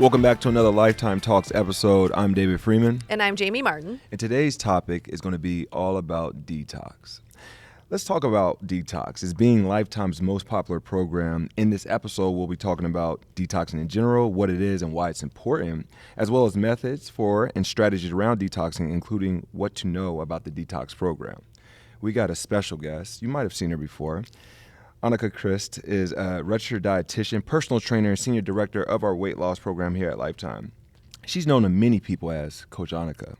Welcome back to another Lifetime Talks episode. I'm David Freeman. And I'm Jamie Martin. And today's topic is going to be all about detox. Let's talk about detox. It's being Lifetime's most popular program. In this episode, we'll be talking about detoxing in general, what it is and why it's important, as well as methods for and strategies around detoxing, including what to know about the detox program. We got a special guest. You might have seen her before. Annika Christ is a registered dietitian, personal trainer, and senior director of our weight loss program here at Lifetime. She's known to many people as Coach Annika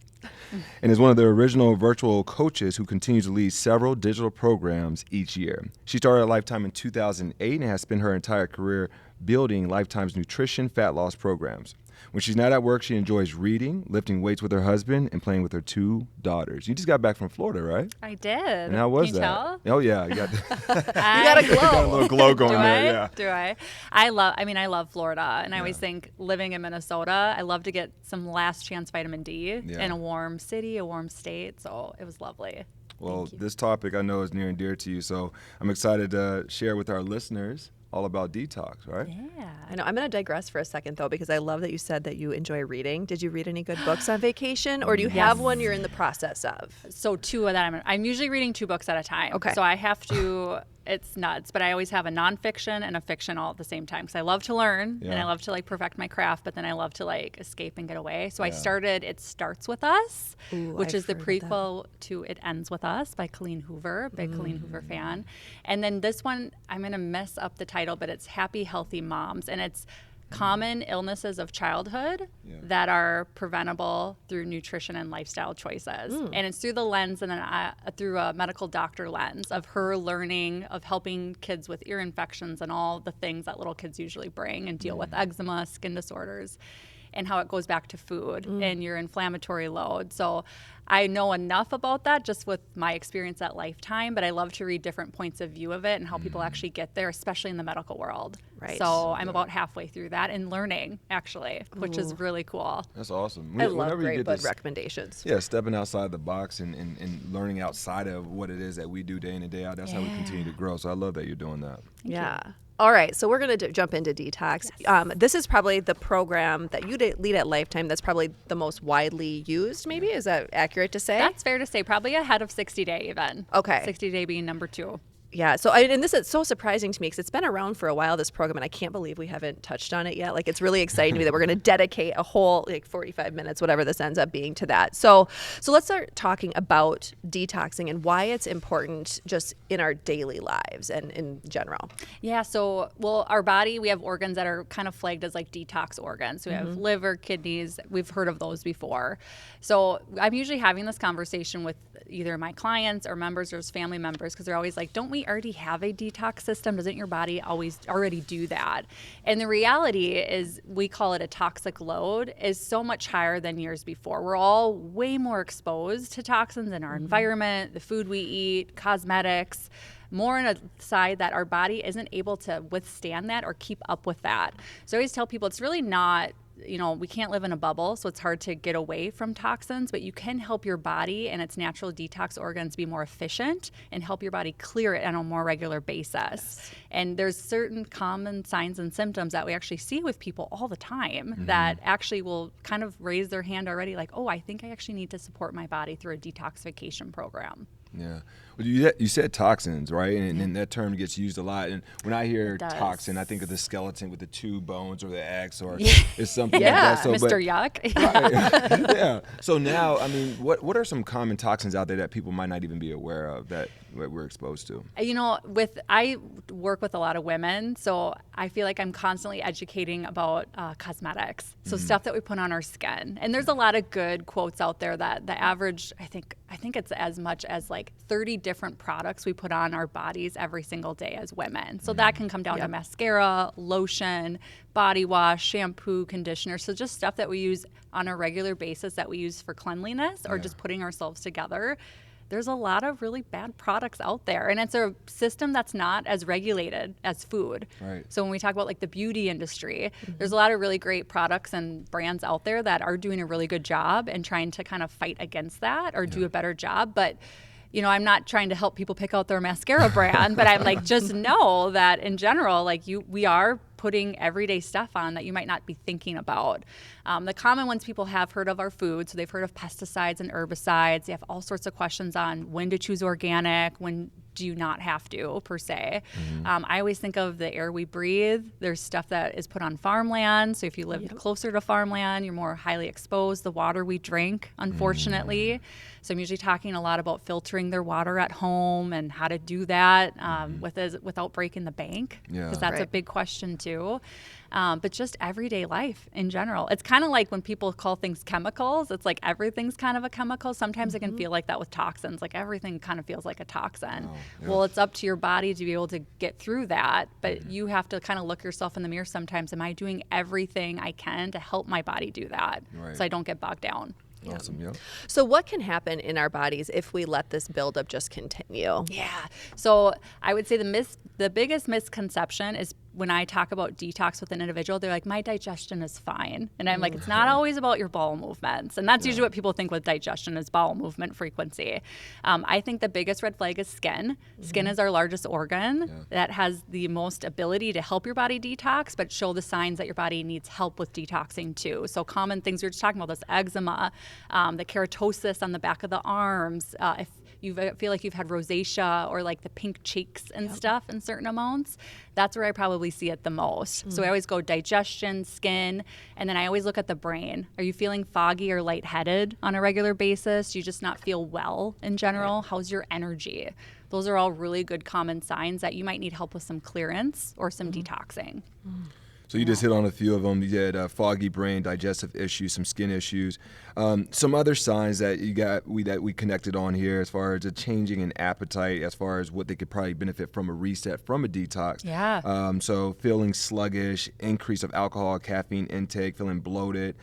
and is one of the original virtual coaches who continues to lead several digital programs each year. She started at Lifetime in 2008 and has spent her entire career building Lifetime's nutrition fat loss programs. When she's not at work, she enjoys reading, lifting weights with her husband, and playing with her two daughters. You just got back from Florida, right? I did. And how was Can you that? Tell? Oh, yeah. You got, You got a glow. got a little glow going Do there, I? yeah. Do I? I love Florida, and I always think living in Minnesota, I love to get some last chance vitamin D in a warm city, a warm state, so it was lovely. Well, this topic I know is near and dear to you, so I'm excited to share with our listeners all about detox, right? Yeah. I know. I'm going to digress for a second, though, because I love that you said that you enjoy reading. Did you read any good books on vacation, or do you have one you're in the process of? So two of that, I'm usually reading 2 books at a time. Okay. So I have to, it's nuts, but I always have a nonfiction and a fiction all at the same time because I love to learn and I love to perfect my craft, but then I love to escape and get away. So I started It Starts With Us, which is the prequel to It Ends With Us by Colleen Hoover, big Colleen Hoover fan. And then this one, I'm going to mess up the title, but it's Happy Healthy Moms, and it's common illnesses of childhood that are preventable through nutrition and lifestyle choices. And it's through the lens and then through a medical doctor lens of her learning of helping kids with ear infections and all the things that little kids usually bring and deal with eczema, skin disorders, and how it goes back to food and your inflammatory load. So I know enough about that just with my experience at Lifetime, but I love to read different points of view of it and how people actually get there, especially in the medical world. Right. So I'm about halfway through that and learning, actually, which is really cool. That's awesome. I love Whenever you great get book this- recommendations. Yeah, stepping outside the box and learning outside of what it is that we do day in and day out. That's how we continue to grow. So I love that you're doing that. Yeah. All right, so we're going to jump into detox. This is probably the program that you lead at Lifetime that's probably the most widely used, maybe? Is that accurate to say? That's fair to say, probably ahead of 60 Day even. Okay. 60 Day being number 2. Yeah, so and this is so surprising to me because it's been around for a while, this program, and I can't believe we haven't touched on it yet. It's really exciting to me that we're going to dedicate a whole 45 minutes, whatever this ends up being, to that. So let's start talking about detoxing and why it's important just in our daily lives and in general. Yeah, so, our body, we have organs that are kind of flagged as detox organs. So we have liver, kidneys, we've heard of those before. So I'm usually having this conversation with either my clients or members or family members because they're always like, don't we already have a detox system? Doesn't your body always already do that? And the reality is we call it a toxic load is so much higher than years before. We're all way more exposed to toxins in our environment, the food we eat, cosmetics, more on a side that our body isn't able to withstand that or keep up with that. So I always tell people it's really not, we can't live in a bubble, so it's hard to get away from toxins, but you can help your body and its natural detox organs be more efficient and help your body clear it on a more regular basis. Yes. And there's certain common signs and symptoms that we actually see with people all the time that actually will kind of raise their hand already like, oh, I think I actually need to support my body through a detoxification program. Yeah. Well, you said toxins, right? And that term gets used a lot. And when I hear toxin, I think of the skeleton with the 2 bones or the X or it's something like that. So, Mr. Yuck. Right. Yeah. So now, what are some common toxins out there that people might not even be aware of that we're exposed to? I work with a lot of women, so I feel like I'm constantly educating about cosmetics. So stuff that we put on our skin. And there's a lot of good quotes out there that the average, I think it's as much as 30 different products we put on our bodies every single day as women. So that can come down to mascara, lotion, body wash, shampoo, conditioner. So just stuff that we use on a regular basis that we use for cleanliness or just putting ourselves together. There's a lot of really bad products out there, and it's a system that's not as regulated as food. Right. So when we talk about the beauty industry, there's a lot of really great products and brands out there that are doing a really good job and trying to kind of fight against that or do a better job. But I'm not trying to help people pick out their mascara brand, but I'm just know that in general, we are putting everyday stuff on that you might not be thinking about. The common ones people have heard of are food. So they've heard of pesticides and herbicides. They have all sorts of questions on when to choose organic, when do you not have to, per se. I always think of the air we breathe. There's stuff that is put on farmland. So if you live closer to farmland, you're more highly exposed. The water we drink, unfortunately. So I'm usually talking a lot about filtering their water at home and how to do that without breaking the bank, because that's a big question too. But just everyday life in general. It's kind of like when people call things chemicals, it's like everything's kind of a chemical. Sometimes it can feel like that with toxins, like everything kind of feels like a toxin. Well, it's up to your body to be able to get through that, but you have to kind of look yourself in the mirror sometimes. Am I doing everything I can to help my body do that so I don't get bogged down? Awesome. Yeah. So what can happen in our bodies if we let this buildup just continue? Yeah. So I would say the biggest misconception is when I talk about detox with an individual, they're like, my digestion is fine. And I'm like, it's not always about your bowel movements. And that's usually what people think with digestion is bowel movement frequency. I think the biggest red flag is skin. Skin is our largest organ that has the most ability to help your body detox, but show the signs that your body needs help with detoxing too. So common things we were just talking about, this eczema, the keratosis on the back of the arms, if you feel like you've had rosacea or like the pink cheeks and stuff in certain amounts, that's where I probably see it the most. So I always go digestion, skin, and then I always look at the brain. Are you feeling foggy or lightheaded on a regular basis? Do you just not feel well in general? How's your energy? Those are all really good common signs that you might need help with some clearance or some detoxing. So you just hit on a few of them. You had foggy brain, digestive issues, some skin issues. Some other signs that we connected on here, as far as a changing in appetite, as far as what they could probably benefit from a reset from a detox. Yeah. So feeling sluggish, increase of alcohol, caffeine intake, feeling bloated,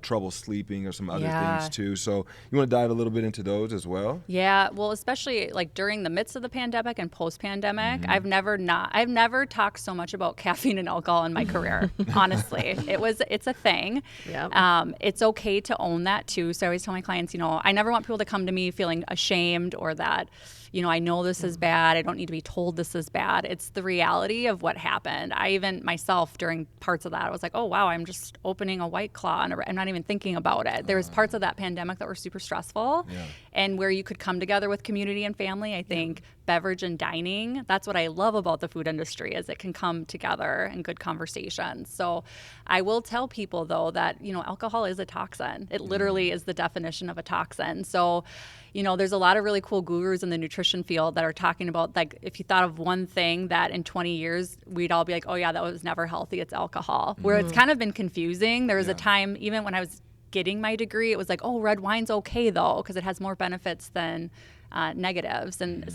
trouble sleeping, or some other things too. So you want to dive a little bit into those as well? Yeah. Well, especially like during the midst of the pandemic and post-pandemic, I've never talked so much about caffeine and alcohol in my career. Honestly, it's a thing. It's okay to own that too. So I always tell my clients, I never want people to come to me feeling ashamed or that, I know this is bad. I don't need to be told this is bad. It's the reality of what happened. I even myself during parts of that, I was like, oh wow, I'm just opening a White Claw and I'm not even thinking about it. There was parts of that pandemic that were super stressful and where you could come together with community and family. I think beverage and dining, that's what I love about the food industry, is it can come together in good conversations. So I will tell people though that, alcohol is a toxin. It literally is the definition of a toxin. So, there's a lot of really cool gurus in the nutrition field that are talking about, like, if you thought of one thing that in 20 years, we'd all be like, oh yeah, that was never healthy, it's alcohol. Where it's kind of been confusing. There was a time, even when I was getting my degree, it was like, oh, red wine's okay though, because it has more benefits than negatives, and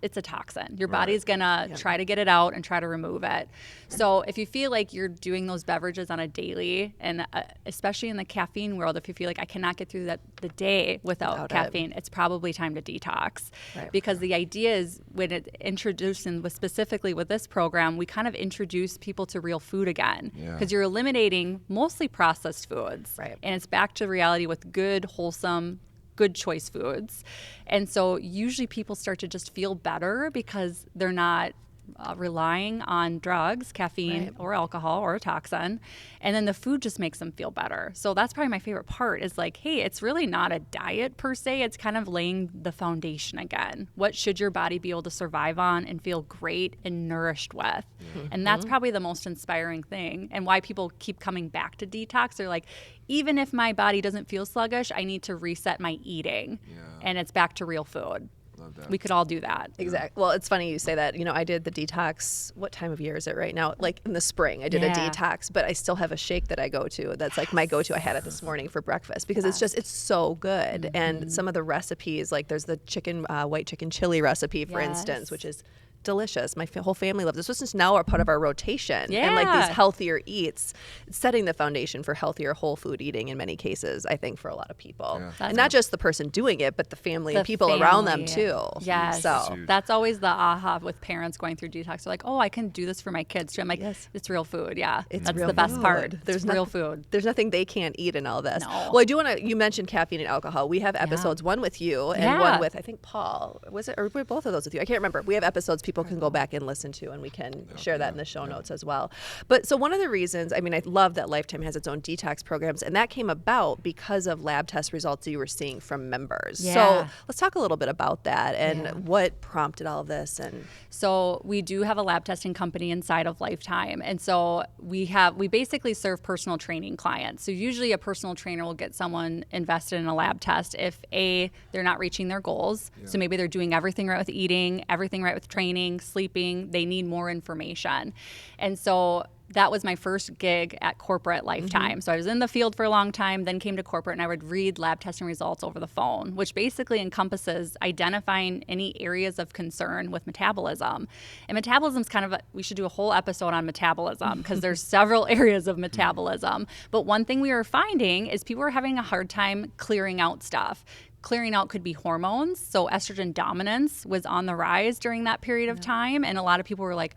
it's a toxin. Your body's gonna try to get it out and try to remove it. So if you feel like you're doing those beverages on a daily, and especially in the caffeine world, if you feel like I cannot get through the day without caffeine, it's probably time to detox. Because the idea is, when it introduced, and specifically with this program, we kind of introduce people to real food again, because you're eliminating mostly processed foods, and it's back to reality with good, wholesome, good choice foods. And so usually people start to just feel better because they're not relying on drugs, caffeine or alcohol or a toxin, and then the food just makes them feel better. So that's probably my favorite part, is like, hey, it's really not a diet per se, it's kind of laying the foundation again. What should your body be able to survive on and feel great and nourished with? And that's probably the most inspiring thing, and why people keep coming back to detox. They're like, even if my body doesn't feel sluggish, I need to reset my eating, and it's back to real food. We could all do that. Exactly. Well, it's funny you say that. I did the detox. What time of year is it right now? Like in the spring, I did a detox, but I still have a shake that I go to. That's like my go-to. I had it this morning for breakfast because it's so good. And some of the recipes, like there's the white chicken chili recipe, for instance, which is delicious. My whole family loves this. This is now a part of our rotation. And like these healthier eats, setting the foundation for healthier whole food eating in many cases, I think, for a lot of people. And not just the person doing it, but the family and people around them too. Yes. So that's always the aha with parents going through detox. They're like, oh, I can do this for my kids too. I'm like, it's real food. Yeah. That's the best part. There's real food. There's nothing they can't eat in all this. No. Well, I do want to, you mentioned caffeine and alcohol. We have episodes, one with you and one with, I think, Paul. Was it? Or were both of those with you? I can't remember. We have episodes people people can go back and listen to, and we can share that in the show notes as well. But so one of the reasons, I mean, I love that Lifetime has its own detox programs, and that came about because of lab test results that you were seeing from members. Yeah. So let's talk a little bit about that and what prompted all of this. And so we do have a lab testing company inside of Lifetime. And so we basically serve personal training clients. So usually a personal trainer will get someone invested in a lab test if they're not reaching their goals. So maybe they're doing everything right with eating, everything right with training, sleeping, they need more information. And so that was my first gig at corporate Lifetime. So I was in the field for a long time, then came to corporate, and I would read lab testing results over the phone, which basically encompasses identifying any areas of concern with metabolism. And metabolism's we should do a whole episode on metabolism because there's several areas of metabolism. But one thing we were finding is people were having a hard time clearing out stuff. Clearing out could be hormones. So estrogen dominance was on the rise during that period of time. And a lot of people were like,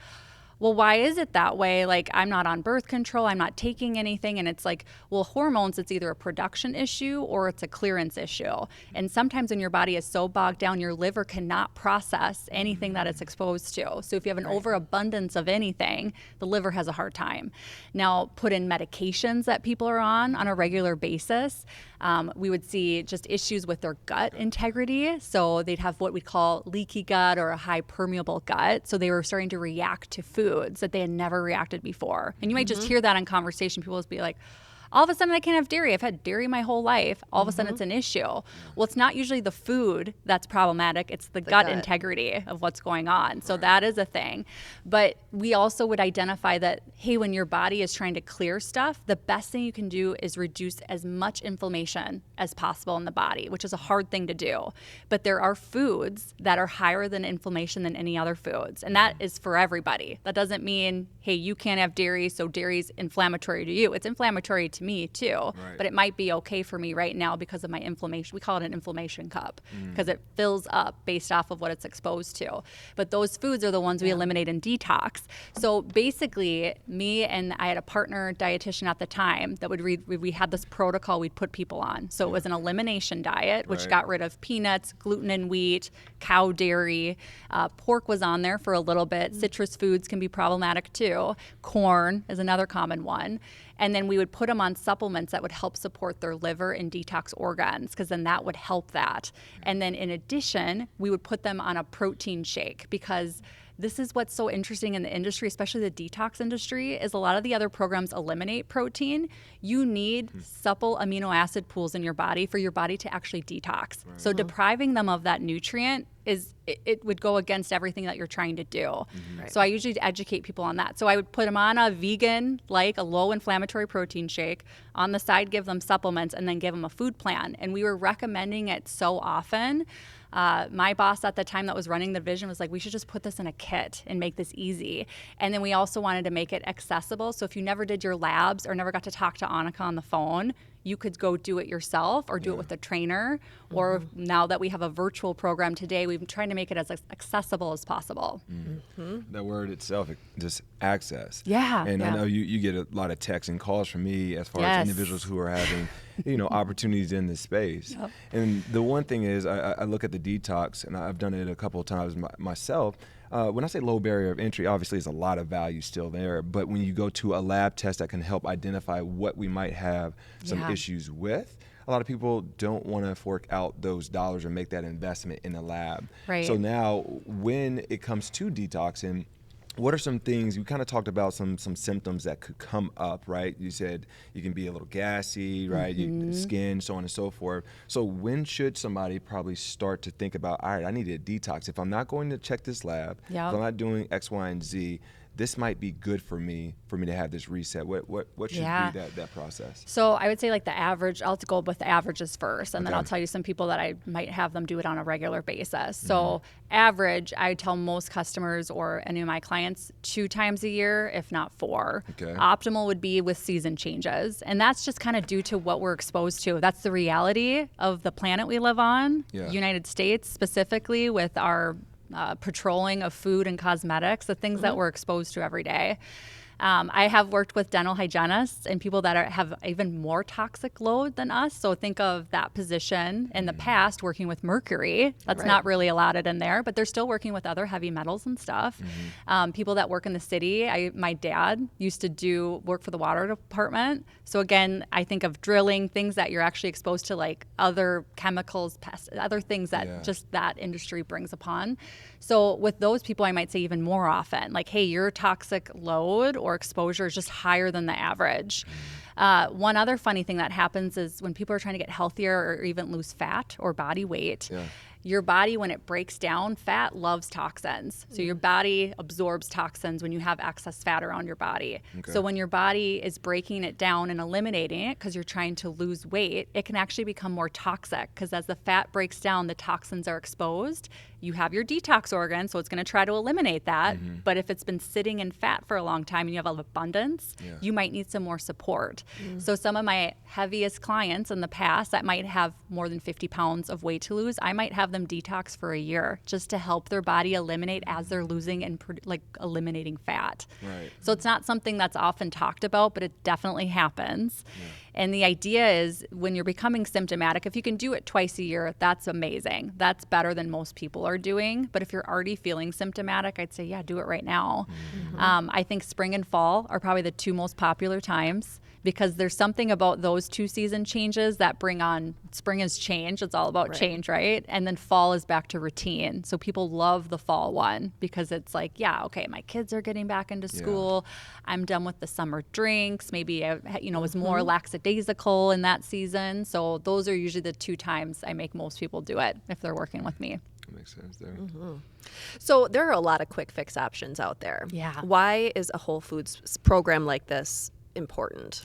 well, why is it that way? Like, I'm not on birth control, I'm not taking anything. And it's like, well, hormones, it's either a production issue or it's a clearance issue. And sometimes when your body is so bogged down, your liver cannot process anything that it's exposed to. So if you have an overabundance of anything, the liver has a hard time. Now, put in medications that people are on a regular basis. We would see just issues with their gut integrity. So they'd have what we call leaky gut or a high permeable gut. So they were starting to react to foods that they had never reacted before. And you might just hear that in conversation. People will be like, all of a sudden I can't have dairy. I've had dairy my whole life. All of a sudden it's an issue. Well, it's not usually the food that's problematic. It's the gut integrity of what's going on. So that is a thing. But we also would identify that, hey, when your body is trying to clear stuff, the best thing you can do is reduce as much inflammation as possible in the body, which is a hard thing to do. But there are foods that are higher than inflammation than any other foods. And that is for everybody. That doesn't mean, hey, you can't have dairy, so dairy's inflammatory to you. It's inflammatory to me too, but it might be okay for me right now because of my inflammation. We call it an inflammation cup because it fills up based off of what it's exposed to. But those foods are the ones we eliminate in detox. So basically, me and I had a partner dietitian at the time that would we had this protocol we'd put people on. So it was an elimination diet, which got rid of peanuts, gluten and wheat, cow dairy. Pork was on there for a little bit. Citrus foods can be problematic too. Corn is another common one. And then we would put them on supplements that would help support their liver and detox organs, because then that would help that. And then in addition, we would put them on a protein shake, because this is what's so interesting in the industry, especially the detox industry, is a lot of the other programs eliminate protein. You need supple amino acid pools in your body for your body to actually detox. Right. So depriving them of that nutrient it would go against everything that you're trying to do. Right. So I usually educate people on that. So I would put them on a vegan, like a low inflammatory protein shake. On the side, give them supplements, and then give them a food plan. And we were recommending it so often. My boss at the time that was running the division was like, we should just put this in a kit and make this easy. And then we also wanted to make it accessible. So if you never did your labs or never got to talk to Annika on the phone, you could go do it yourself or do it with a trainer. Or now that we have a virtual program today, we've been trying to make it as accessible as possible. That word itself, just access. Yeah. And I know you get a lot of texts and calls from me as far as individuals who are having opportunities in this space. Yep. And the one thing is, I look at the detox, and I've done it a couple of times myself. When I say low barrier of entry, obviously there's a lot of value still there. But when you go to a lab test that can help identify what we might have some issues with, a lot of people don't want to fork out those dollars or make that investment in a lab. Right. So now when it comes to detoxing, what are some things, you kind of talked about some symptoms that could come up, right? You said you can be a little gassy, right? Skin, so on and so forth. So when should somebody probably start to think about, all right, I need a detox. If I'm not going to check this lab, if I'm not doing X, Y, and Z, this might be good for me to have this reset. What should be that process? So I would say like the average, I'll go with the averages first, and then I'll tell you some people that I might have them do it on a regular basis. So average, I tell most customers or any of my clients 2 times a year, if not 4. Okay. Optimal would be with season changes. And that's just kind of due to what we're exposed to. That's the reality of the planet we live on, United States specifically, with our patrolling of food and cosmetics, the things that we're exposed to every day. I have worked with dental hygienists and people that have even more toxic load than us. So think of that position in the past working with mercury. That's not really allotted in there, but they're still working with other heavy metals and stuff. People that work in the city. My dad used to work for the water department. So again, I think of drilling, things that you're actually exposed to, like other chemicals, pests, other things that just that industry brings upon. So with those people, I might say even more often, like, hey, your toxic load or exposure is just higher than the average. One other funny thing that happens is when people are trying to get healthier or even lose fat or body weight, your body, when it breaks down, fat loves toxins. So your body absorbs toxins when you have excess fat around your body. So when your body is breaking it down and eliminating it because you're trying to lose weight, it can actually become more toxic because as the fat breaks down, the toxins are exposed. You have your detox organ, so it's going to try to eliminate that. But if it's been sitting in fat for a long time and you have an abundance, you might need some more support. So some of my heaviest clients in the past that might have more than 50 pounds of weight to lose, I might have them detox for a year just to help their body eliminate as they're losing and eliminating fat. So it's not something that's often talked about, but it definitely happens. And the idea is when you're becoming symptomatic, if you can do it twice a year, that's amazing. That's better than most people are doing. But if you're already feeling symptomatic, I'd say, do it right now. I think spring and fall are probably the two most popular times because there's something about those two season changes that bring on, spring is change. It's all about change, right? And then fall is back to routine. So people love the fall one because it's like, okay, my kids are getting back into school. I'm done with the summer drinks. Maybe I was more lackadaisical in that season. So those are usually the two times I make most people do it if they're working with me. That makes sense there. So there are a lot of quick fix options out there. Why is a Whole Foods program like this important?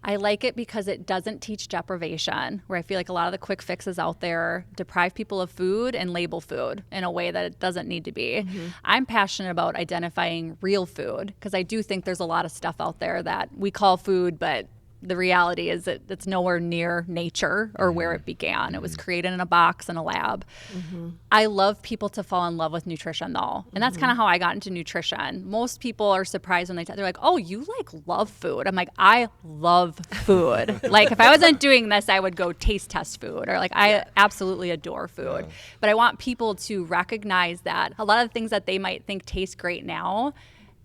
I like it because it doesn't teach deprivation, where I feel like a lot of the quick fixes out there deprive people of food and label food in a way that it doesn't need to be. I'm passionate about identifying real food because I do think there's a lot of stuff out there that we call food, but the reality is that it's nowhere near nature or where it began. It was created in a box in a lab. I love people to fall in love with nutrition though. And that's kind of how I got into nutrition. Most people are surprised when they're like, oh, you love food. I'm like, I love food. Like if I wasn't doing this, I would go taste test food or I absolutely adore food. But I want people to recognize that a lot of the things that they might think taste great now,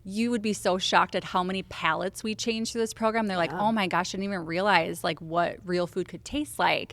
you would be so shocked at how many palates we change through this program. They're like, oh my gosh, I didn't even realize what real food could taste like.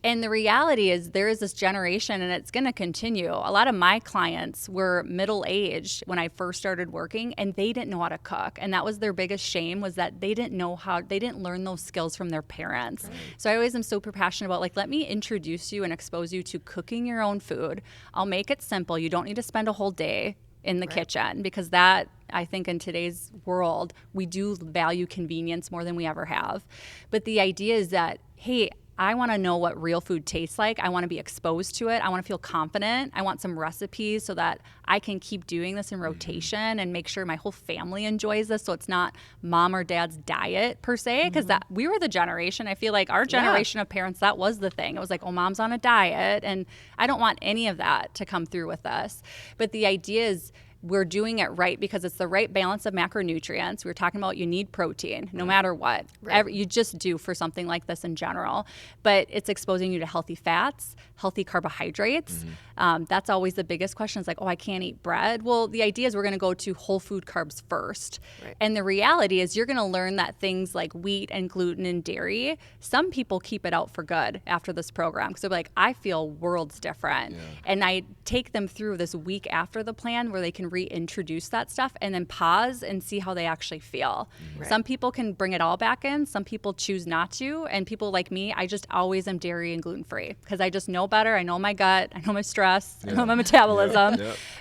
And the reality is there is this generation and it's going to continue. A lot of my clients were middle-aged when I first started working and they didn't know how to cook. And that was their biggest shame was that they didn't learn those skills from their parents. So I always am super passionate about let me introduce you and expose you to cooking your own food. I'll make it simple. You don't need to spend a whole day in the kitchen because that, I think in today's world, we do value convenience more than we ever have. But the idea is that, hey, I want to know what real food tastes like. I want to be exposed to it. I want to feel confident. I want some recipes so that I can keep doing this in rotation and make sure my whole family enjoys this so it's not mom or dad's diet per se because that we were the generation. I feel like our generation of parents, that was the thing. It was like, oh, mom's on a diet. And I don't want any of that to come through with us. But the idea is we're doing it right because it's the right balance of macronutrients. We were talking about you need protein no matter what. You just do for something like this in general. But it's exposing you to healthy fats, healthy carbohydrates. That's always the biggest question. It's like, oh, I can't eat bread. Well, the idea is we're going to go to whole food carbs first. And the reality is you're going to learn that things like wheat and gluten and dairy, some people keep it out for good after this program. Because they're like, I feel worlds different. And I take them through this week after the plan where they can reintroduce that stuff and then pause and see how they actually feel. Some people can bring it all back in. Some people choose not to. And people like me, I just always am dairy and gluten free because I just know better. I know my gut. I know my stress. I know my metabolism.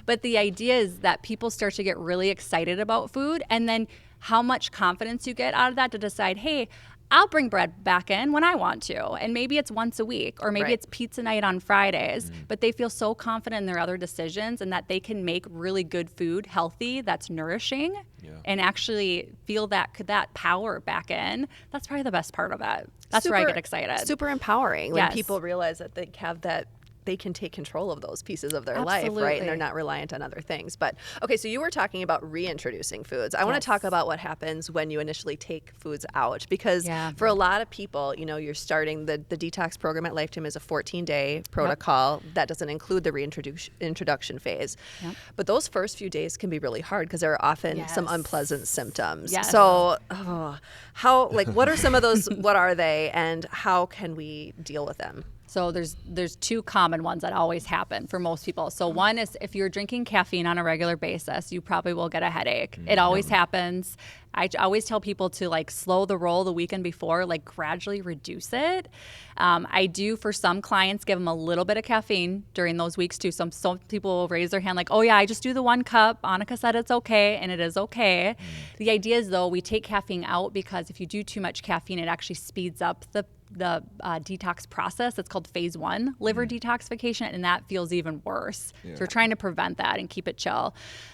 But the idea is that people start to get really excited about food and then how much confidence you get out of that to decide, hey, I'll bring bread back in when I want to. And maybe it's once a week or maybe it's pizza night on Fridays. But they feel so confident in their other decisions and that they can make really good food, healthy, that's nourishing, and actually feel that power back in. That's probably the best part of it. That's where I get excited. Super empowering when people realize that they have that they can take control of those pieces of their life, right? And they're not reliant on other things. But okay, so you were talking about reintroducing foods. I want to talk about what happens when you initially take foods out, because for a lot of people, you know, you're starting the detox program at Lifetime is a 14-day protocol that doesn't include the reintroduction phase. But those first few days can be really hard because there are often some unpleasant symptoms. So how, like, what are some of those, what are they, and how can we deal with them? So there's two common ones that always happen for most people. So one is if you're drinking caffeine on a regular basis, you probably will get a headache. It always happens. I always tell people to like slow the roll the weekend before, like gradually reduce it. I do for some clients give them a little bit of caffeine during those weeks too. Some people will raise their hand like, oh yeah, I just do the 1 cup. Annika said it's okay, and it is okay. The idea is though, we take caffeine out because if you do too much caffeine, it actually speeds up the detox process. It's called phase 1 liver detoxification, and that feels even worse. So we're trying to prevent that and keep it chill.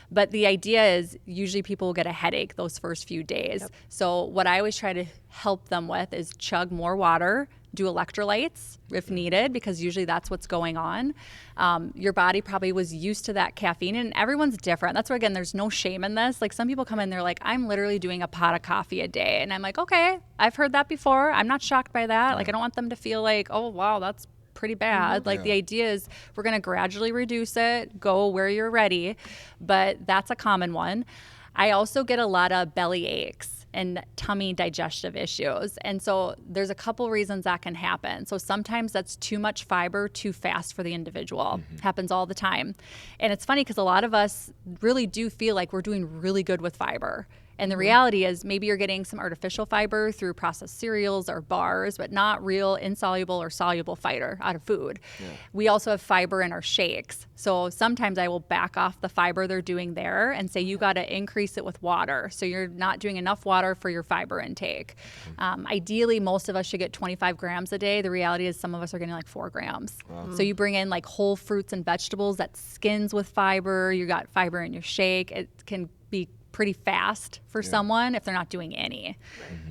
But the idea is usually people will get a headache those first few days. So what I always try to help them with is chug more water, do electrolytes if needed, because usually that's what's going on. Your body probably was used to that caffeine, and everyone's different. That's where, again, there's no shame in this. Like some people come in, they're like, I'm literally doing a pot of coffee a day. And I'm like, okay, I've heard that before. I'm not shocked by that. Like I don't want them to feel like, oh, wow, that's pretty bad. Like the idea is we're going to gradually reduce it, go where you're ready. But that's a common one. I also get a lot of belly aches and tummy digestive issues. And so there's a couple reasons that can happen. So sometimes that's too much fiber too fast for the individual. Happens all the time. And it's funny because a lot of us really do feel like we're doing really good with fiber. And the reality is maybe you're getting some artificial fiber through processed cereals or bars, but not real insoluble or soluble fiber out of food. We also have fiber in our shakes. So sometimes I will back off the fiber they're doing there and say you got to increase it with water. So you're not doing enough water for your fiber intake. Ideally, most of us should get 25 grams a day. The reality is some of us are getting like 4 grams. So you bring in like whole fruits and vegetables that skins with fiber. You got fiber in your shake. It can be pretty fast for someone if they're not doing any.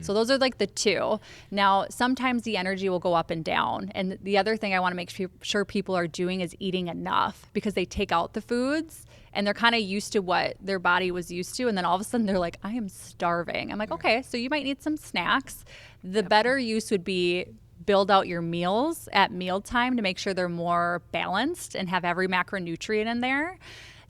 So those are like the two. Now, sometimes the energy will go up and down. And the other thing I want to make sure people are doing is eating enough, because they take out the foods and they're kind of used to what their body was used to. And then all of a sudden they're like, I am starving. I'm like, okay, so you might need some snacks. The better use would be build out your meals at mealtime to make sure they're more balanced and have every macronutrient in there.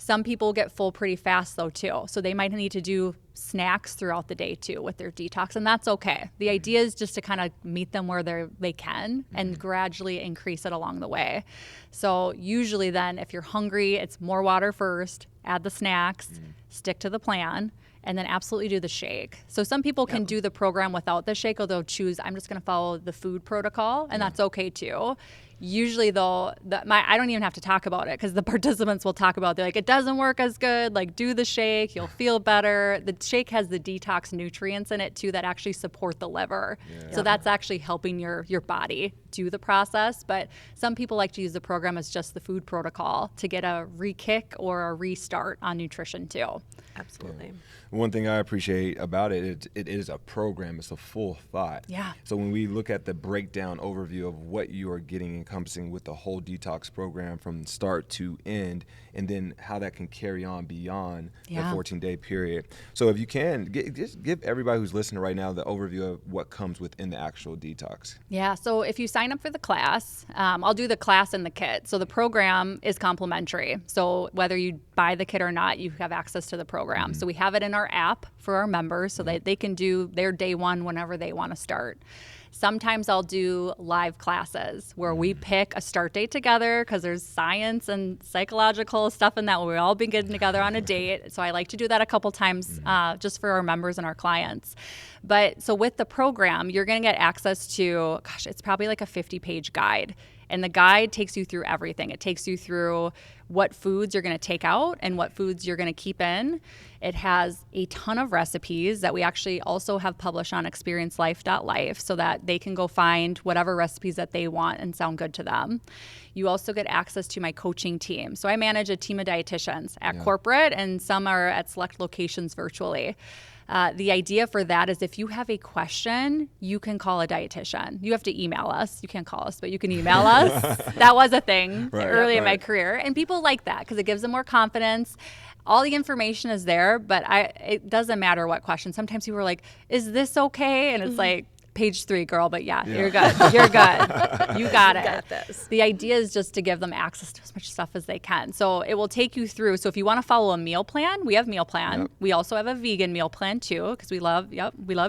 Some people get full pretty fast though too. So they might need to do snacks throughout the day too with their detox, and that's okay. The idea is just to kind of meet them where they can and gradually increase it along the way. So usually then if you're hungry, it's more water first, add the snacks, stick to the plan, and then absolutely do the shake. So some people can do the program without the shake, or they'll choose, I'm just going to follow the food protocol, and that's okay too. Usually though, I don't even have to talk about it because the participants will talk about it. They're like, it doesn't work as good. Like, do the shake, you'll feel better. The shake has the detox nutrients in it too that actually support the liver. So that's actually helping your body do the process. But some people like to use the program as just the food protocol to get a re-kick or a restart on nutrition too. Absolutely. One thing I appreciate about it is a program. It's a full thought. So when we look at the breakdown overview of what you are getting encompassing with the whole detox program from start to end, and then how that can carry on beyond the 14-day period. So if you can, just give everybody who's listening right now the overview of what comes within the actual detox. Yeah, so if you sign up for the class, I'll do the class and the kit. So the program is complimentary. So whether you buy the kit or not, you have access to the program. So we have it in our app for our members so that they can do their day one whenever they want to start. Sometimes I'll do live classes where we pick a start date together because there's science and psychological stuff in that where we all been getting together on a date. So I like to do that a couple times just for our members and our clients. But so with the program, you're going to get access to, it's probably like a 50-page guide. And the guide takes you through everything. It takes you through what foods you're going to take out and what foods you're going to keep in. It has a ton of recipes that we actually also have published on experiencelife.life so that they can go find whatever recipes that they want and sound good to them. You also get access to my coaching team. So I manage a team of dietitians at corporate, and some are at select locations virtually. The idea for that is if you have a question, you can call a dietitian. You have to email us. You can't call us, but you can email us. That was a thing early in my career. And people like that because it gives them more confidence. All the information is there, but it doesn't matter what question. Sometimes people are like, is this okay? And it's like, page 3, girl, but you're good. You're good. You got it. Got this. The idea is just to give them access to as much stuff as they can. So it will take you through. So if you want to follow a meal plan, we have meal plan. Yep. We also have a vegan meal plan too, because we love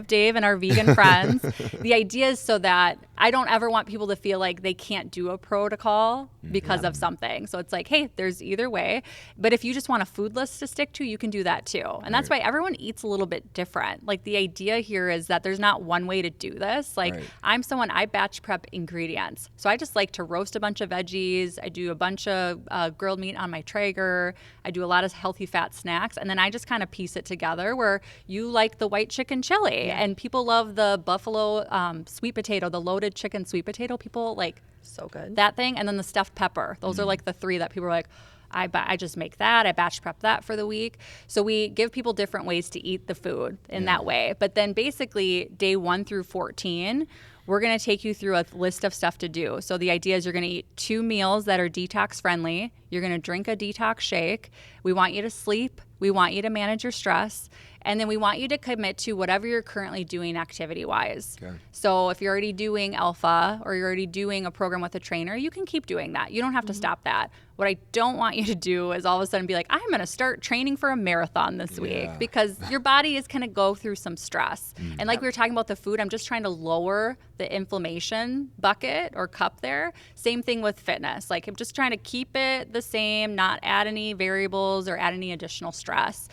Dave and our vegan friends. The idea is so that I don't ever want people to feel like they can't do a protocol because of something. So it's like, hey, there's either way. But if you just want a food list to stick to, you can do that too. And that's why everyone eats a little bit different. Like the idea here is that there's not one way to do this. Like I'm someone, I batch prep ingredients. So I just like to roast a bunch of veggies. I do a bunch of grilled meat on my Traeger. I do a lot of healthy fat snacks. And then I just kind of piece it together where you like the white chicken chili and people love the buffalo sweet potato, the loaded chicken sweet potato. People like so good that thing. And then the stuffed pepper. Those are like the 3 that people are like, I just make that. I batch prep that for the week. So we give people different ways to eat the food in that way. But then basically day 1 through 14, we're going to take you through a list of stuff to do. So the idea is you're going to eat 2 meals that are detox friendly. You're going to drink a detox shake. We want you to sleep. We want you to manage your stress. And then we want you to commit to whatever you're currently doing activity-wise. Okay. So if you're already doing Alpha or you're already doing a program with a trainer, you can keep doing that. You don't have to stop that. What I don't want you to do is all of a sudden be like, I'm going to start training for a marathon this week, because your body is going to go through some stress. And like we were talking about the food, I'm just trying to lower the inflammation bucket or cup there. Same thing with fitness. Like I'm just trying to keep it the same, not add any variables or add any additional stress.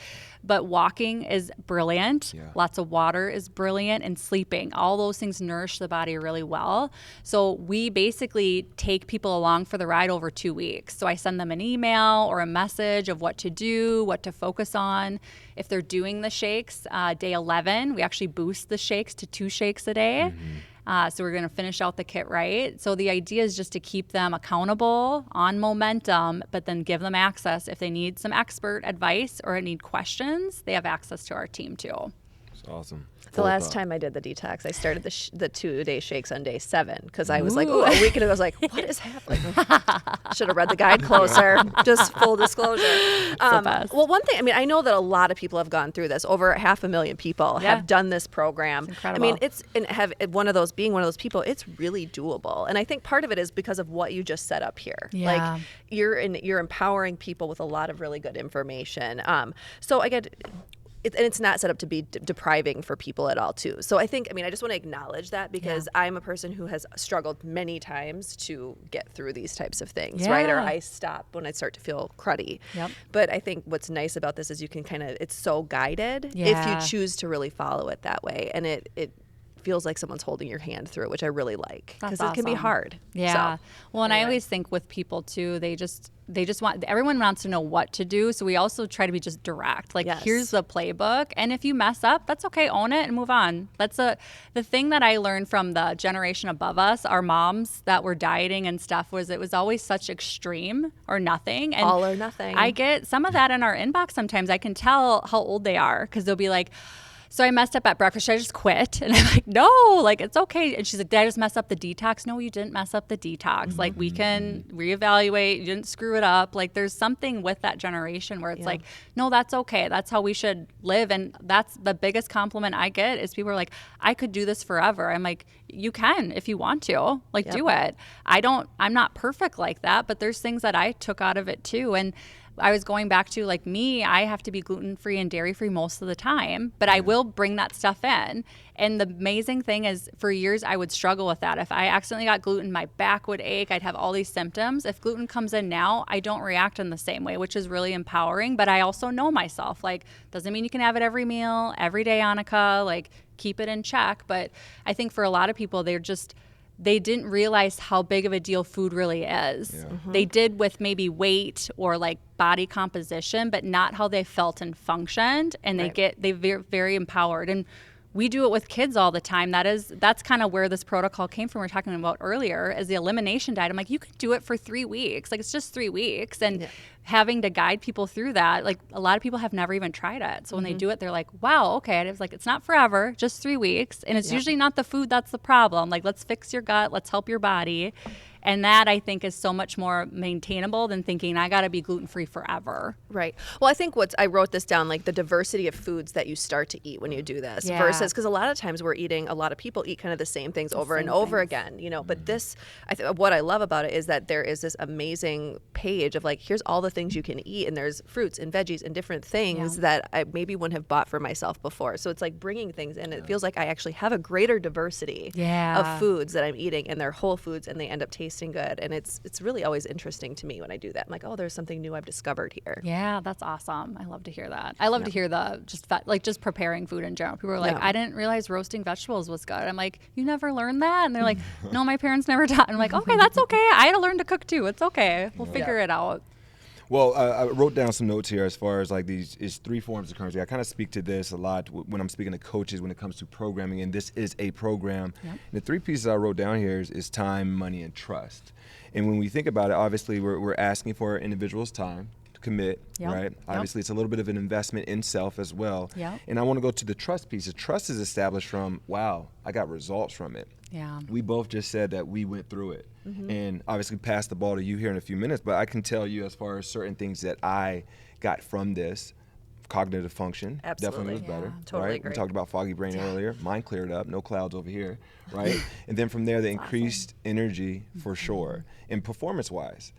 But walking is brilliant. Lots of water is brilliant, and sleeping. All those things nourish the body really well. So we basically take people along for the ride over 2 weeks. So I send them an email or a message of what to do, what to focus on. If they're doing the shakes, day 11, we actually boost the shakes to 2 shakes a day. So we're going to finish out the kit right. So the idea is just to keep them accountable, on momentum, but then give them access. If they need some expert advice or need questions, they have access to our team too. That's awesome. The last time I did the detox, I started the 2-day shakes on day 7 because I was like, oh, a week ago, I was like, what is happening? Should have read the guide closer. Just full disclosure. Well, one thing, I mean, I know that a lot of people have gone through this. Over 500,000 people have done this program. It's incredible. I mean, being one of those people, it's really doable. And I think part of it is because of what you just set up here. Like you're empowering people with a lot of really good information. So I get. And it's not set up to be depriving for people at all, too. So I think, I mean, I just want to acknowledge that because I'm a person who has struggled many times to get through these types of things, right? Or I stop when I start to feel cruddy. But I think what's nice about this is you can it's so guided if you choose to really follow it that way. And it feels like someone's holding your hand through it, which I really like because it can be hard. Yeah. So, well, and I always think with people too, they just want, everyone wants to know what to do. So we also try to be just direct. Like, here's the playbook. And if you mess up, that's okay. Own it and move on. That's the thing that I learned from the generation above us, our moms that were dieting and stuff, was it was always such extreme or nothing. And all or nothing. I get some of that in our inbox sometimes. I can tell how old they are because they'll be like, so I messed up at breakfast. Should I just quit? And I'm like, no, like, it's okay. And she's like, did I just mess up the detox? No, you didn't mess up the detox. Like, we can reevaluate. You didn't screw it up. Like, there's something with that generation where it's like, no, that's okay. That's how we should live. And that's the biggest compliment I get is people are like, I could do this forever. I'm like, you can if you want to. Like, do it. I'm not perfect like that, but there's things that I took out of it too. And I was going back to, like, me, I have to be gluten-free and dairy-free most of the time, but I will bring that stuff in. And the amazing thing is, for years, I would struggle with that. If I accidentally got gluten, my back would ache. I'd have all these symptoms. If gluten comes in now, I don't react in the same way, which is really empowering. But I also know myself. Like, doesn't mean you can have it every meal, every day, Annika. Like, keep it in check. But I think for a lot of people, they didn't realize how big of a deal food really is. Yeah. They did with maybe weight or like body composition, but not how they felt and functioned. And Right. they're very empowered. And we do it with kids all the time. That's kind of where this protocol came from. We were talking about earlier as the elimination diet. I'm like, you could do it for 3 weeks. Like, it's just 3 weeks. And having to guide people through that, like, a lot of people have never even tried it. So when they do it, they're like, wow, okay. And it's like, it's not forever, just 3 weeks. And it's usually not the food that's the problem. Like, let's fix your gut. Let's help your body. And that, I think, is so much more maintainable than thinking I got to be gluten-free forever. Right. Well, I think I wrote this down, like the diversity of foods that you start to eat when you do this versus, because a lot of times a lot of people eat kind of the same things over and over again, you know, but this, what I love about it is that there is this amazing page of like, here's all the things you can eat. And there's fruits and veggies and different things that I maybe wouldn't have bought for myself before. So it's like bringing things in. It feels like I actually have a greater diversity of foods that I'm eating, and they're whole foods and they end up tasting good. And it's really always interesting to me when I do that. I'm like, oh, there's something new I've discovered here. Yeah, that's awesome. I love to hear that. I love to hear the just preparing food in general. People are like, I didn't realize roasting vegetables was good. I'm like, you never learned that? And they're like, no, my parents never taught. I'm like, okay, that's okay. I had to learn to cook too. It's okay. We'll figure it out. Well, I wrote down some notes here as far as like these is 3 forms of currency. I kind of speak to this a lot when I'm speaking to coaches when it comes to programming, and this is a program. And the 3 pieces I wrote down here is time, money, and trust. And when we think about it, obviously we're asking for individuals' time to commit, right? Obviously it's a little bit of an investment in self as well. And I want to go to the trust piece. The trust is established from, wow, I got results from it. Yeah. We both just said that we went through it. And obviously pass the ball to you here in a few minutes, but I can tell you as far as certain things that I got from this. Cognitive function definitely was better. Totally right? agree. We talked about foggy brain earlier. Mine cleared up, no clouds over here, right? And then from there, the increased energy for sure. And performance-wise,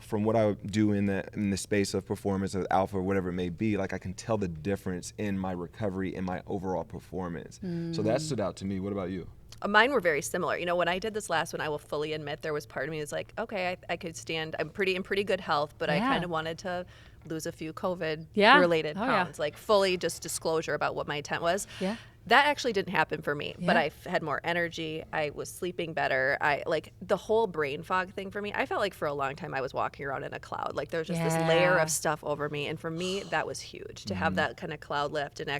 from what I do in the space of performance, of alpha, or whatever it may be, like I can tell the difference in my recovery and my overall performance. So that stood out to me. What about you? Mine were very similar. You know, when I did this last one, I will fully admit there was part of me that's like, okay, I could stand. I'm in pretty good health, but I kind of wanted to lose a few COVID-related pounds. Like fully just disclosure about what my intent was. Yeah. That actually didn't happen for me, but I had more energy. I was sleeping better. Like the whole brain fog thing for me, I felt like for a long time I was walking around in a cloud. Like there's just this layer of stuff over me. And for me, that was huge to have that kind of cloud lift. And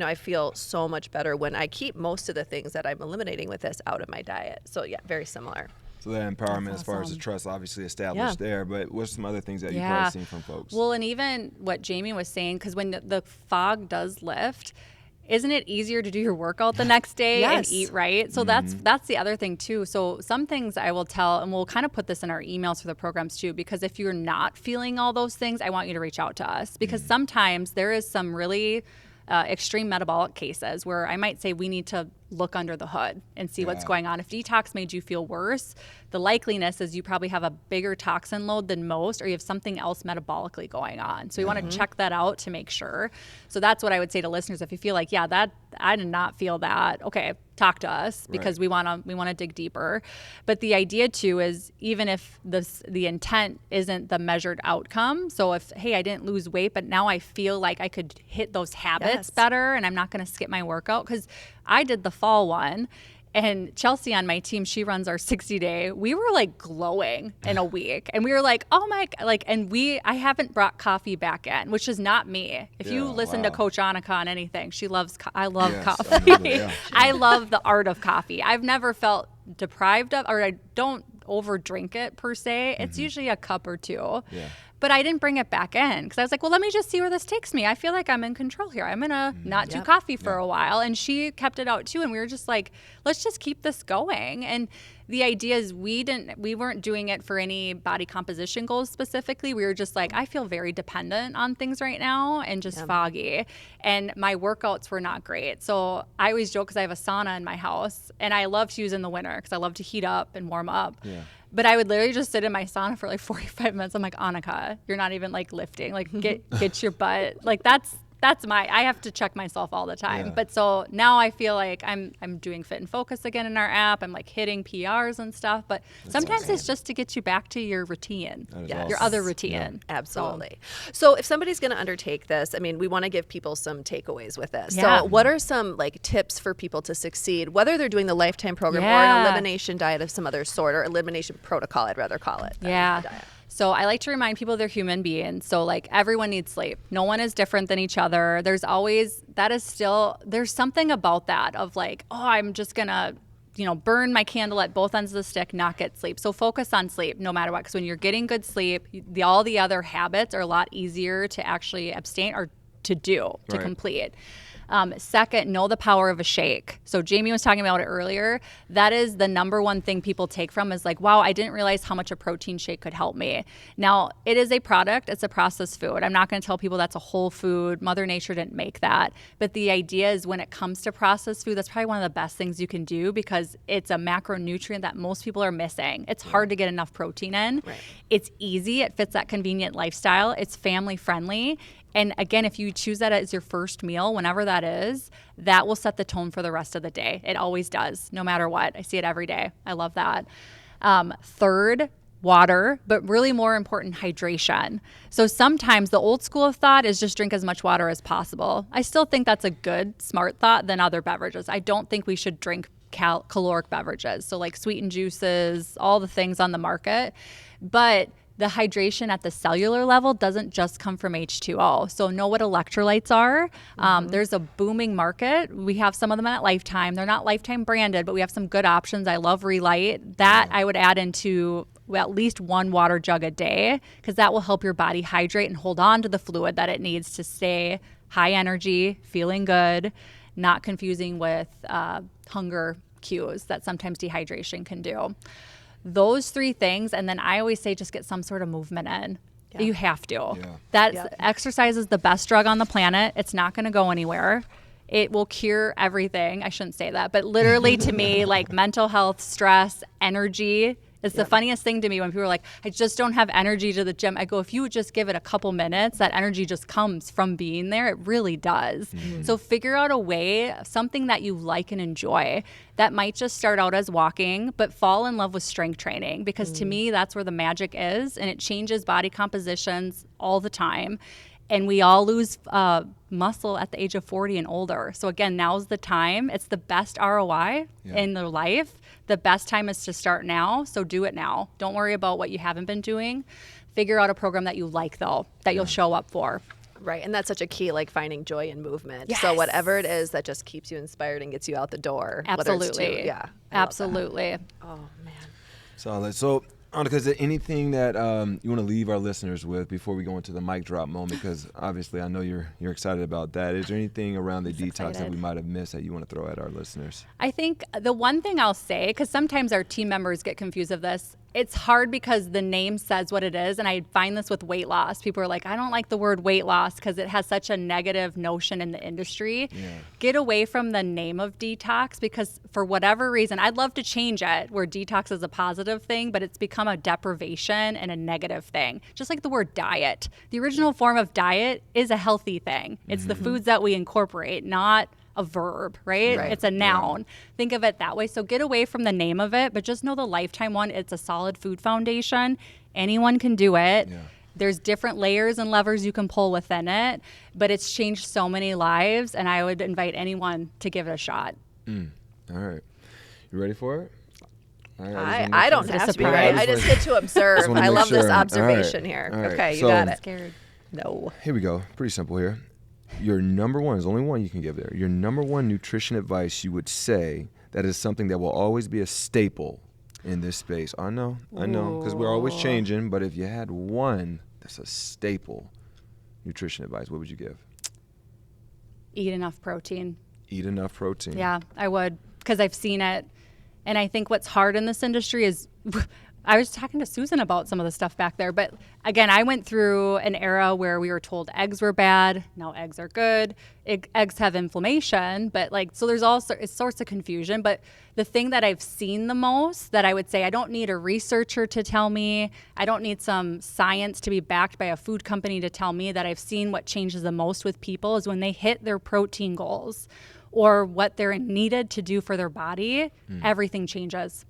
I feel so much better when I keep most of the things that I'm eliminating with this out of my diet. So yeah, very similar. So that empowerment as far as the trust obviously established there, but what's some other things that you've probably seen from folks? Well, and even what Jamie was saying, because when the fog does lift, isn't it easier to do your workout the next day and eat right? So that's the other thing too. So some things I will tell, and we'll kind of put this in our emails for the programs too, because if you're not feeling all those things, I want you to reach out to us, because sometimes there is some really extreme metabolic cases where I might say we need to look under the hood and see what's going on. If detox made you feel worse, the likeliness is you probably have a bigger toxin load than most, or you have something else metabolically going on. So we want to check that out to make sure. So that's what I would say to listeners. If you feel like, that I did not feel that, okay, talk to us, because we want to dig deeper. But the idea too is, even if the intent isn't the measured outcome. So if, hey, I didn't lose weight, but now I feel like I could hit those habits better, and I'm not going to skip my workout, because I did the fall one. And Chelsea on my team, she runs our 60-day. We were like glowing in a week. And we were like, oh my, I haven't brought coffee back in, which is not me. If you listen to Coach Annika on anything, she loves, I love coffee. I love the art of coffee. I've never felt deprived of, or I don't over drink it per se. It's usually a cup or two. But I didn't bring it back in, because I was like, well, let me just see where this takes me. I feel like I'm in control here. I'm going to not do coffee for a while. And she kept it out too. And we were just like, let's just keep this going. And the idea is we weren't doing it for any body composition goals specifically. We were just like, I feel very dependent on things right now and just foggy. And my workouts were not great. So I always joke, because I have a sauna in my house, and I love to use in the winter because I love to heat up and warm up. But I would literally just sit in my sauna for like 45 minutes. I'm like, Annika, you're not even like lifting. Like get your butt. Like that's I have to check myself all the time. Yeah. But so now I feel like I'm doing Fit and Focus again in our app. I'm like hitting PRs and stuff. But sometimes awesome. it's just to get you back to your routine, That is Yes. your awesome. other routine. Absolutely. So if somebody's going to undertake this, I mean, we want to give people some takeaways with this. Yeah. So what are some like tips for people to succeed, whether they're doing the Lifetime program or an Yeah. elimination diet of some other sort, or elimination protocol, I'd rather call it. than Yeah. a diet. So I like to remind people they're human beings. So like everyone needs sleep. No one is different than each other. There's something about that of like, oh, I'm just going to, burn my candle at both ends of the stick, not get sleep. So focus on sleep no matter what. Because when you're getting good sleep, all the other habits are a lot easier to actually abstain or to do, to Right. complete. Second, know the power of a shake. So Jamie was talking about it earlier. That is the number one thing people take from is like, wow, I didn't realize how much a protein shake could help me. Now, it is a product. It's a processed food. I'm not going to tell people that's a whole food. Mother Nature didn't make that. But the idea is when it comes to processed food, that's probably one of the best things you can do because it's a macronutrient that most people are missing. It's hard to get enough protein in. Right. It's easy. It fits that convenient lifestyle. It's family friendly. And again, if you choose that as your first meal, whenever that is, that will set the tone for the rest of the day. It always does, no matter what. I see it every day. I love that. Third, water, but really more important, hydration. So sometimes the old school of thought is just drink as much water as possible. I still think that's a good, smart thought than other beverages. I don't think we should drink caloric beverages. So like sweetened juices, all the things on the market. But the hydration at the cellular level doesn't just come from H2O. So know what electrolytes are. There's a booming market. We have some of them at Lifetime. They're not Lifetime branded, but we have some good options. I love Relight. That I would add into at least one water jug a day because that will help your body hydrate and hold on to the fluid that it needs to stay high energy, feeling good, not confusing with hunger cues that sometimes dehydration can do. Those three things, and then I always say just get some sort of movement in. Yeah. You have to. Yeah. Exercise is the best drug on the planet. It's not going to go anywhere. It will cure everything. I shouldn't say that, but literally to me, like mental health, stress, energy. It's the funniest thing to me when people are like, I just don't have energy to the gym. I go, if you would just give it a couple minutes, that energy just comes from being there. It really does. So figure out a way, something that you like and enjoy. That might just start out as walking, but fall in love with strength training because to me, that's where the magic is. And it changes body compositions all the time. And we all lose muscle at the age of 40 and older. So again, now's the time. It's the best ROI in their life. The best time is to start now. So do it now. Don't worry about what you haven't been doing. Figure out a program that you like, though, that you'll show up for. Right. And that's such a key, like finding joy in movement. Yes. So whatever it is that just keeps you inspired and gets you out the door. whether it's Absolutely. I love that. Absolutely. Oh, man. Solid. So, Annika, is there anything that you want to leave our listeners with before we go into the mic drop moment? Because obviously, I know you're excited about that. Is there anything around the detox that excited. we might have missed that you want to throw at our listeners? I think the one thing I'll say, because sometimes our team members get confused of this, it's hard because the name says what it is. And I find this with weight loss. People are like, I don't like the word weight loss because it has such a negative notion in the industry. Yeah. Get away from the name of detox because for whatever reason, I'd love to change it where detox is a positive thing, but it's become a deprivation and a negative thing. Just like the word diet. The original form of diet is a healthy thing. It's the foods that we incorporate, not a verb, right? Right. It's a noun. Think of it that way. So get away from the name of it, but just know the Lifetime one, it's a solid food foundation. Anyone can do it. Yeah. There's different layers and levers you can pull within it, but it's changed so many lives, and I would invite anyone to give it a shot. All right. You ready for it? All right, I don't sure. have to be Surprise. right. I just get to observe. wanna I make love this sure. All observation right. here. All right. Okay, you So- got it. Scared. No. Here we go. Pretty simple here. Your number one, there's only one you can give there. Your number one nutrition advice you would say that is something that will always be a staple in this space. I know, because we're always changing, but if you had one that's a staple nutrition advice, what would you give? Eat enough protein. Eat enough protein. Yeah, I would, because I've seen it. And I think what's hard in this industry is I was talking to Susan about some of the stuff back there. But again, I went through an era where we were told eggs were bad. Now eggs are good. Eggs have inflammation. But so there's all sorts of confusion. But the thing that I've seen the most that I would say I don't need a researcher to tell me, I don't need some science to be backed by a food company to tell me, that I've seen what changes the most with people is when they hit their protein goals or what they're needed to do for their body, everything changes.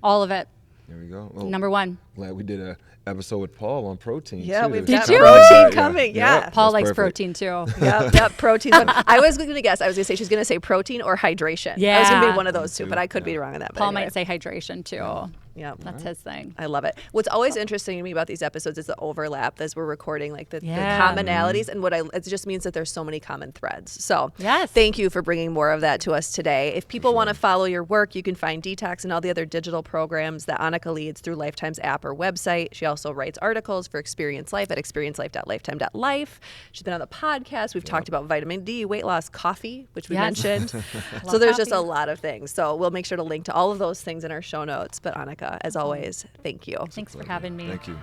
All of it. There we go. Well, Number one. glad we did a episode with Paul on protein. Yeah, too. we've Did got you? protein coming. Yeah. Paul that's likes perfect. protein too. Yep, protein. I was going to guess. I was going to say she's going to say protein or hydration. I was going to Yeah. be one of those two, too. but I could be wrong on that. But Paul anyway. might say hydration too. Yeah. That's his thing. I love it. What's always interesting to me about these episodes is the overlap as we're recording, the Yeah. commonalities, and it just means that there's so many common threads. So Yes. thank you for bringing more of that to us today. If people want to follow your work, you can find Detox and all the other digital programs that Annika leads through Lifetime's app or website. She also writes articles for Experience Life at experiencelife.lifetime.life. She's been on the podcast. We've talked about vitamin D, weight loss, coffee, which we Yes. mentioned. So Love there's just a coffee. lot of things. So we'll make sure to link to all of those things in our show notes. But Annika, as always, thank you. Thanks for having me. Thank you.